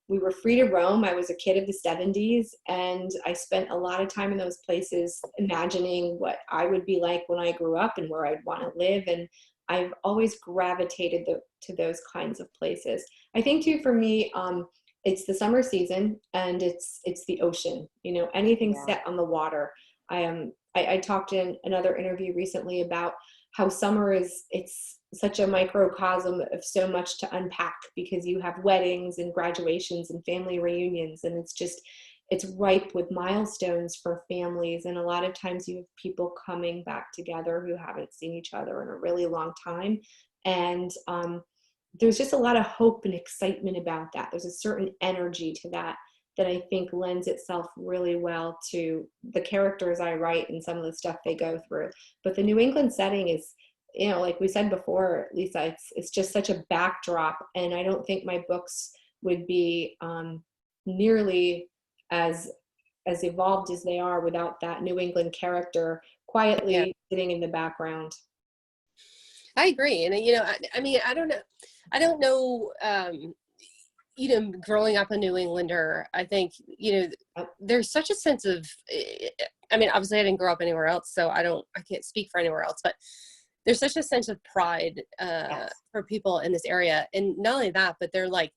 were free to roam. I was a kid of the 70s, and I spent a lot of time in those places imagining what I would be like when I grew up and where I'd want to live. And I've always gravitated to those kinds of places. I think too, for me, it's the summer season, and it's the ocean. Anything set on the water. I talked in another interview recently about how summer it's such a microcosm of so much to unpack, because you have weddings and graduations and family reunions, and it's ripe with milestones for families. And a lot of times you have people coming back together who haven't seen each other in a really long time. And there's just a lot of hope and excitement about that. There's a certain energy to that I think lends itself really well to the characters I write and some of the stuff they go through. But the New England setting is, like we said before, Lisa, it's just such a backdrop, and I don't think my books would be nearly as evolved as they are without that New England character quietly sitting in the background. I agree. And, I mean, I don't know, growing up a New Englander, I think, there's such a sense of, I mean, obviously I didn't grow up anywhere else, so I can't speak for anywhere else, but there's such a sense of pride for people in this area. And not only that, but they're like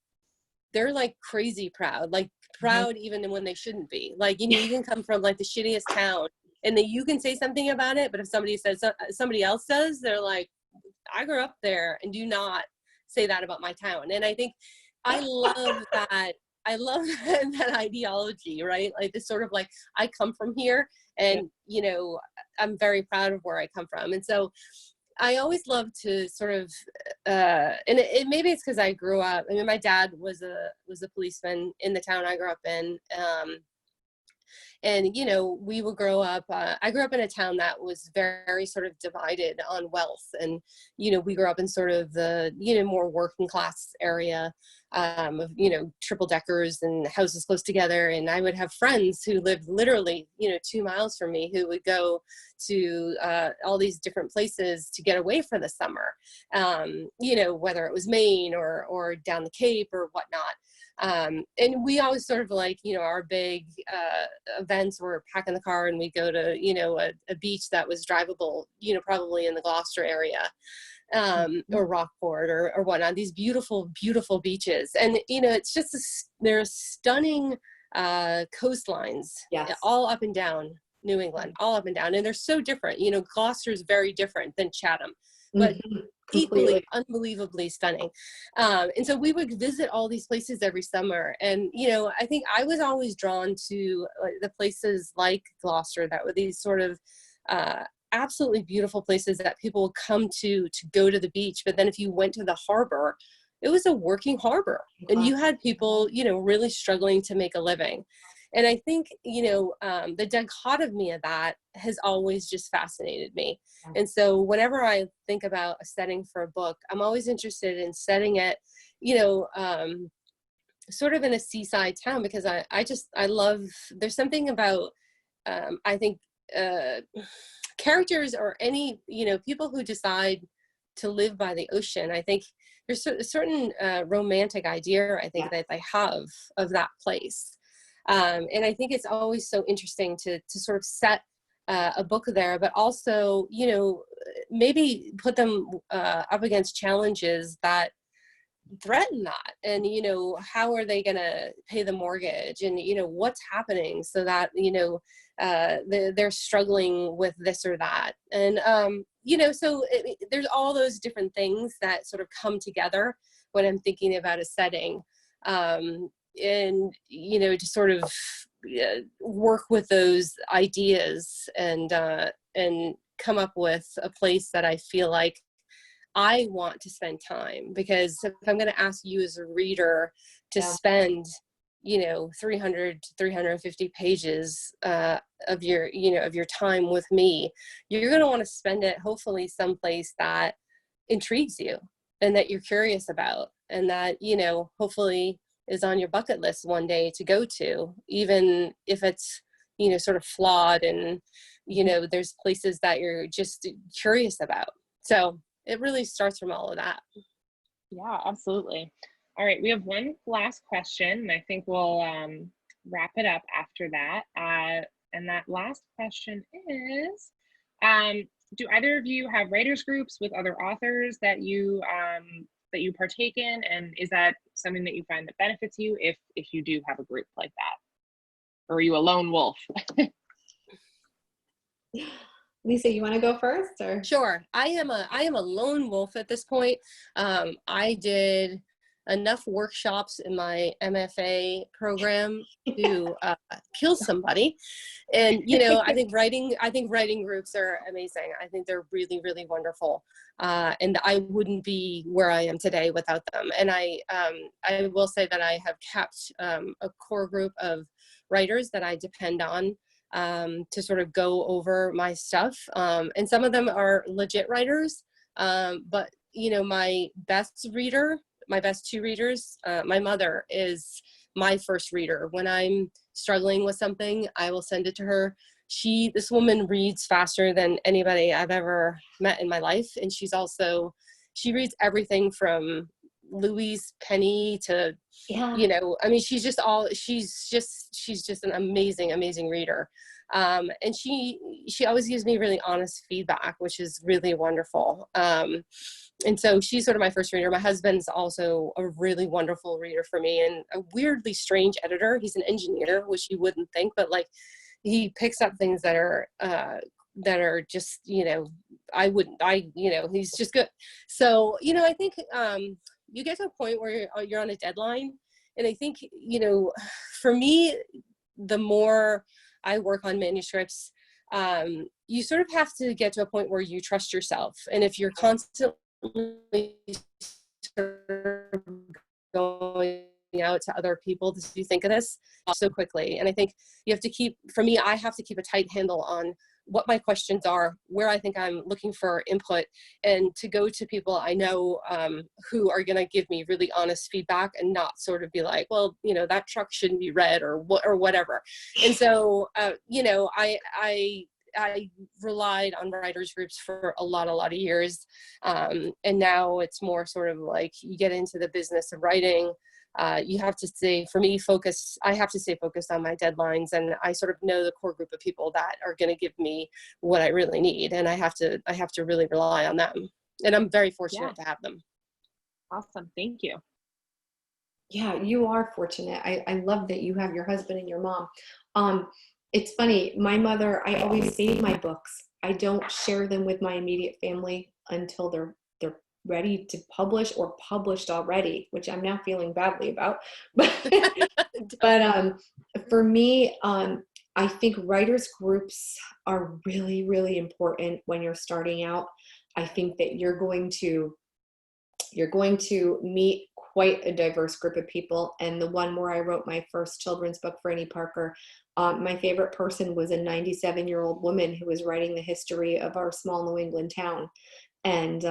crazy proud, like proud even when they shouldn't be. Like, you know, you can come from like the shittiest town and then you can say something about it, but if somebody says, somebody else does, they're like, I grew up there, and do not say that about my town. And I think I love that. I love that ideology, right? Like this sort of like, I come from here, and, you know, I'm very proud of where I come from. And so I always love to sort of, and maybe it's because I grew up. I mean, my dad was a policeman in the town I grew up in. And, you know, we would grow up, I grew up in a town that was very sort of divided on wealth. And, you know, we grew up in sort of the, you know, more working class area of, you know, triple deckers and houses close together. And I would have friends who lived literally, you know, 2 miles from me, who would go to all these different places to get away for the summer, you know, whether it was Maine or down the Cape or whatnot. And we always sort of like, you know, our big events were pack in the car and we go to, you know, a beach that was drivable, you know, probably in the Gloucester area, or Rockport or whatnot, these beautiful, beautiful beaches. And, you know, it's just, they're stunning coastlines, all up and down New England, all up and down. And they're so different. You know, Gloucester is very different than Chatham, but equally unbelievably stunning. And so we would visit all these places every summer. And, you know, I think I was always drawn to the places like Gloucester that were these sort of absolutely beautiful places that people would come to go to the beach. But then if you went to the harbor, it was a working harbor, and you had people, you know, really struggling to make a living. And I think, you know, the dichotomy of that has always just fascinated me. And so whenever I think about a setting for a book, I'm always interested in setting it, you know, sort of in a seaside town, because I love, there's something about, I think, characters or any, you know, people who decide to live by the ocean. I think there's a certain romantic idea, I think, that they have of that place. And I think it's always so interesting to sort of set a book there, but also, you know, maybe put them up against challenges that threaten that. And, you know, how are they going to pay the mortgage, and, you know, what's happening so that, you know, they're struggling with this or that. And, you know, so there's all those different things that sort of come together when I'm thinking about a setting. And, you know, to sort of work with those ideas and come up with a place that I feel like I want to spend time. Because if I'm going to ask you as a reader to spend, you know, 300 to 350 pages of your, you know, of your time with me, you're going to want to spend it hopefully someplace that intrigues you and that you're curious about, and that, you know, hopefully is on your bucket list one day to go to, even if it's, you know, sort of flawed, and, you know, there's places that you're just curious about. So it really starts from all of that. Yeah, absolutely. All right, we have one last question, and I think we'll wrap it up after that. And that last question is, do either of you have writers groups with other authors that you partake in, and is that something that you find that benefits you if you do have a group like that, or are you a lone wolf? Lisa, you want to go first, or? Sure. I am a lone wolf at this point. I did enough workshops in my MFA program to kill somebody. And, you know, I think writing groups are amazing. I think they're really, really wonderful. And I wouldn't be where I am today without them. And I will say that I have kept a core group of writers that I depend on to sort of go over my stuff. And some of them are legit writers. But, you know, my best two readers, my mother is my first reader. When I'm struggling with something, I will send it to her. This woman reads faster than anybody I've ever met in my life. And she reads everything from Louise Penny to, you know, I mean, she's just an amazing, amazing reader. And she always gives me really honest feedback, which is really wonderful. And so she's sort of my first reader. My husband's also a really wonderful reader for me, and a weirdly strange editor. He's an engineer, which you wouldn't think, but like he picks up things that are just, he's just good. So, I think you get to a point where you're on a deadline. And I think, for me, the more I work on manuscripts, you sort of have to get to a point where you trust yourself. And if you're constantly going out to other people, do you think of this so quickly? And I think you have to I have to keep a tight handle on what my questions are, where I think I'm looking for input, and to go to people I know who are going to give me really honest feedback, and not sort of be like, well, that truck shouldn't be red or whatever. And so, I relied on writers groups for a lot of years. And now it's more sort of like you get into the business of writing. You have to stay, for me, I have to stay focused on my deadlines, and I sort of know the core group of people that are going to give me what I really need. And I have to really rely on them. And I'm very fortunate to have them. Awesome. Thank you. Yeah, you are fortunate. I love that you have your husband and your mom. It's funny, my mother, I always save my books. I don't share them with my immediate family until they're ready to publish or published already, which I'm now feeling badly about. But for me, I think writers groups are really, really important when you're starting out. I think that you're going to meet quite a diverse group of people. And the one where I wrote my first children's book for Annie Parker, my favorite person was a 97-year-old woman who was writing the history of our small New England town. And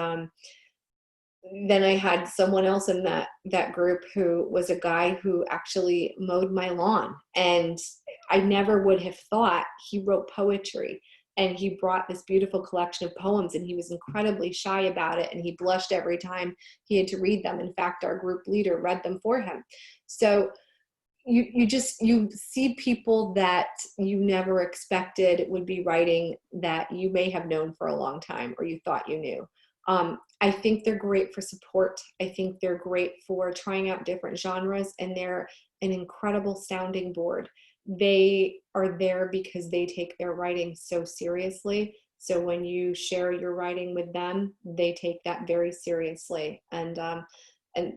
then I had someone else in that group who was a guy who actually mowed my lawn. And I never would have thought he wrote poetry. And he brought this beautiful collection of poems, and he was incredibly shy about it. And he blushed every time he had to read them. In fact, our group leader read them for him. So you see people that you never expected would be writing that you may have known for a long time, or you thought you knew. I think they're great for support. I think they're great for trying out different genres, and they're an incredible sounding board. They are there because they take their writing so seriously. So when you share your writing with them, they take that very seriously. And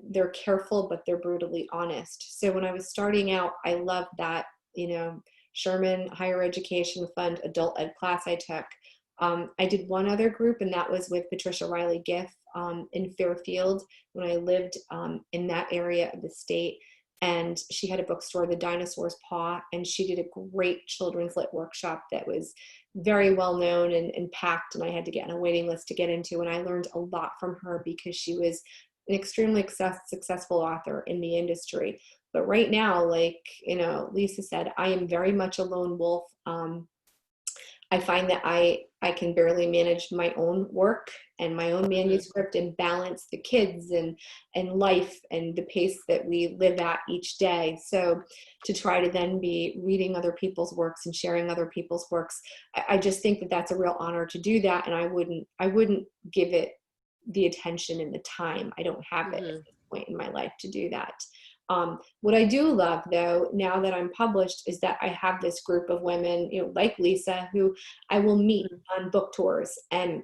they're careful, but they're brutally honest. So when I was starting out, I loved that, Sherman Higher Education Fund adult ed class I took. I did one other group, and that was with Patricia Riley Giff in Fairfield when I lived in that area of the state. And she had a bookstore, The Dinosaur's Paw, and she did a great children's lit workshop that was very well known and packed, and I had to get on a waiting list to get into. And I learned a lot from her because she was an extremely successful author in the industry. But right now, like, Lisa said, I am very much a lone wolf. I find that I can barely manage my own work and my own manuscript and balance the kids and life and the pace that we live at each day. So to try to then be reading other people's works and sharing other people's works, I just think that that's a real honor to do that. And I wouldn't give it the attention and the time. I don't have it at this point in my life to do that. What I do love, though, now that I'm published, is that I have this group of women, like Lisa, who I will meet on book tours. And,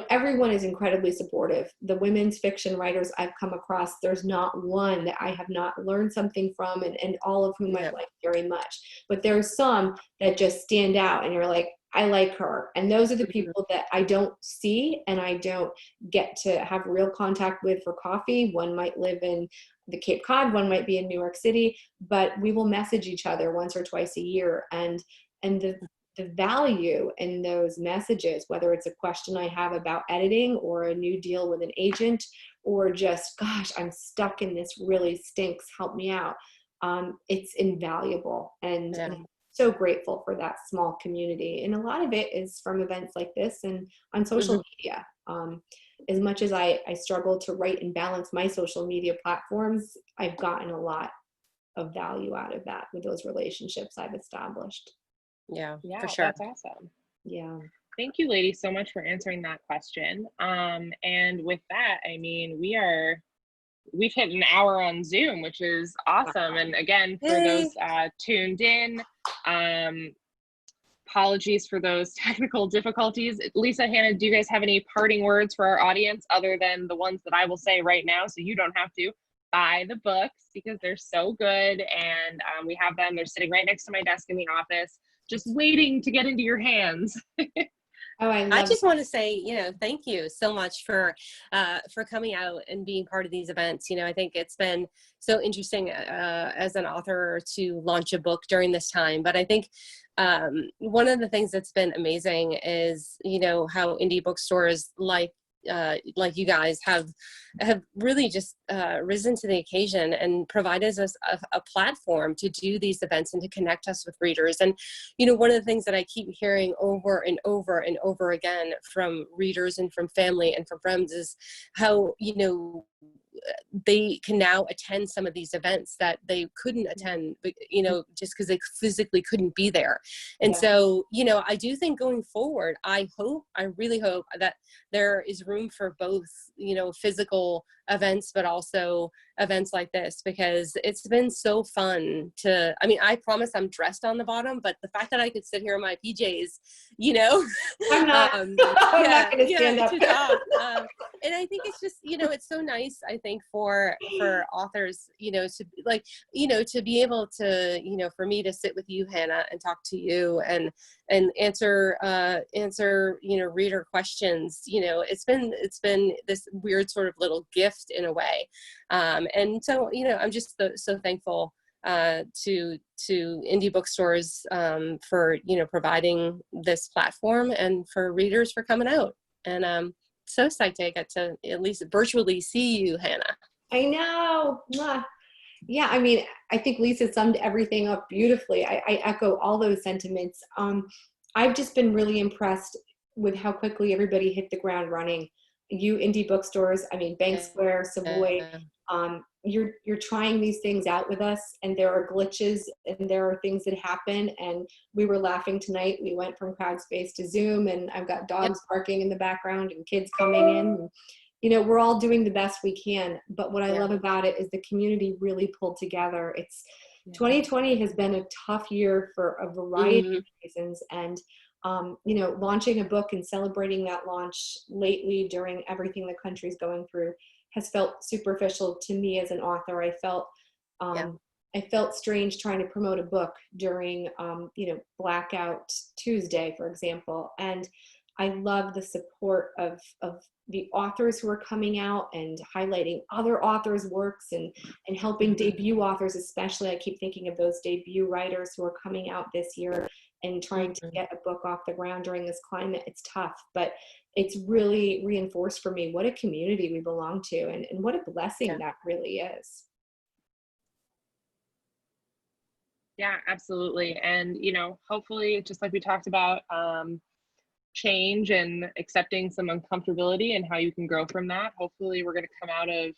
everyone is incredibly supportive. The women's fiction writers I've come across, there's not one that I have not learned something from, and all of whom I like very much. But there are some that just stand out, and you're like, I like her. And those are the people that I don't see and I don't get to have real contact with for coffee. One might live in the Cape Cod, one might be in New York City, but we will message each other once or twice a year. And the value in those messages, whether it's a question I have about editing or a new deal with an agent, or just, gosh, I'm stuck in this, really stinks, help me out. It's invaluable. And I'm so grateful for that small community. And a lot of it is from events like this and on social media. As much as I struggle to write and balance my social media platforms, I've gotten a lot of value out of that with those relationships I've established. Yeah, Yeah, for sure. that's awesome. Yeah. Thank you, ladies, so much for answering that question. And with that, I mean, we've hit an hour on Zoom, which is awesome. And again, for those tuned in, apologies for those technical difficulties. Lisa, Hannah, do you guys have any parting words for our audience other than the ones that I will say right now, so you don't have to? Buy the books because they're so good, and we have them. They're sitting right next to my desk in the office, just waiting to get into your hands. Oh, I just want to say, thank you so much for coming out and being part of these events. I think it's been so interesting as an author to launch a book during this time. But I think one of the things that's been amazing is, how indie bookstores like you guys have really just risen to the occasion and provided us a platform to do these events and to connect us with readers. And, one of the things that I keep hearing over and over and over again from readers and from family and from friends is how, they can now attend some of these events that they couldn't attend, just because they physically couldn't be there. And so, I do think going forward, I really hope that there is room for both, physical events, but also events like this, because it's been so fun I promise I'm dressed on the bottom, but the fact that I could sit here in my PJs, I'm not, I'm not going to stand up. To talk. And I think it's just, it's so nice, I think, for authors, to be able to, for me to sit with you, Hannah, and talk to you and answer, reader questions. It's been this weird sort of little gift in a way. And so, I'm just so thankful to indie bookstores for, providing this platform, and for readers for coming out. And so psyched I get to at least virtually see you, Hannah. I know. Yeah, I mean, I think Lisa summed everything up beautifully. I echo all those sentiments. I've just been really impressed with how quickly everybody hit the ground running. You indie bookstores, Bank Square, Savoy, you're trying these things out with us, and there are glitches and there are things that happen. And we were laughing tonight. We went from Crowdspace to Zoom, and I've got dogs barking in the background and kids coming in. And, we're all doing the best we can. But what I love about it is the community really pulled together. 2020 has been a tough year for a variety of reasons. And launching a book and celebrating that launch lately during everything the country's going through has felt superficial to me as an author. I felt strange trying to promote a book during, Blackout Tuesday, for example. And I love the support of the authors who are coming out and highlighting other authors' works and helping debut authors, especially. I keep thinking of those debut writers who are coming out this year and trying to get a book off the ground during this climate. It's tough, but it's really reinforced for me what a community we belong to, and what a blessing that really is. Yeah, absolutely. And, hopefully, just like we talked about, change and accepting some uncomfortability and how you can grow from that. Hopefully we're going to come out of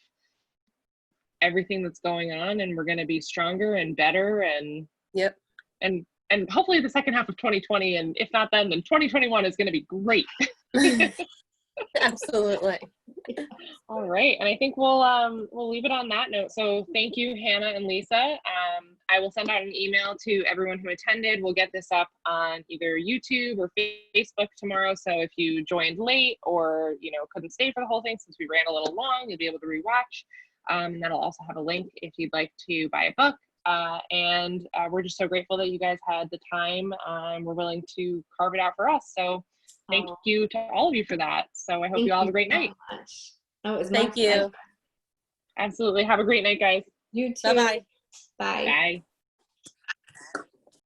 everything that's going on, and we're going to be stronger and better, and and hopefully the second half of 2020, and if not then 2021 is going to be great. Absolutely. All right, and I think we'll leave it on that note. So thank you, Hannah and Lisa. I will send out an email to everyone who attended. We'll get this up on either YouTube or Facebook tomorrow. So if you joined late or couldn't stay for the whole thing, since we ran a little long, you'll be able to rewatch. And that'll also have a link if you'd like to buy a book. And we're just so grateful that you guys had the time. We're willing to carve it out for us. So thank you to all of you for that. So I hope you all have a great night. Oh, it was Thank you. Absolutely. Have a great night, guys. You too. Bye-bye. Bye. Bye.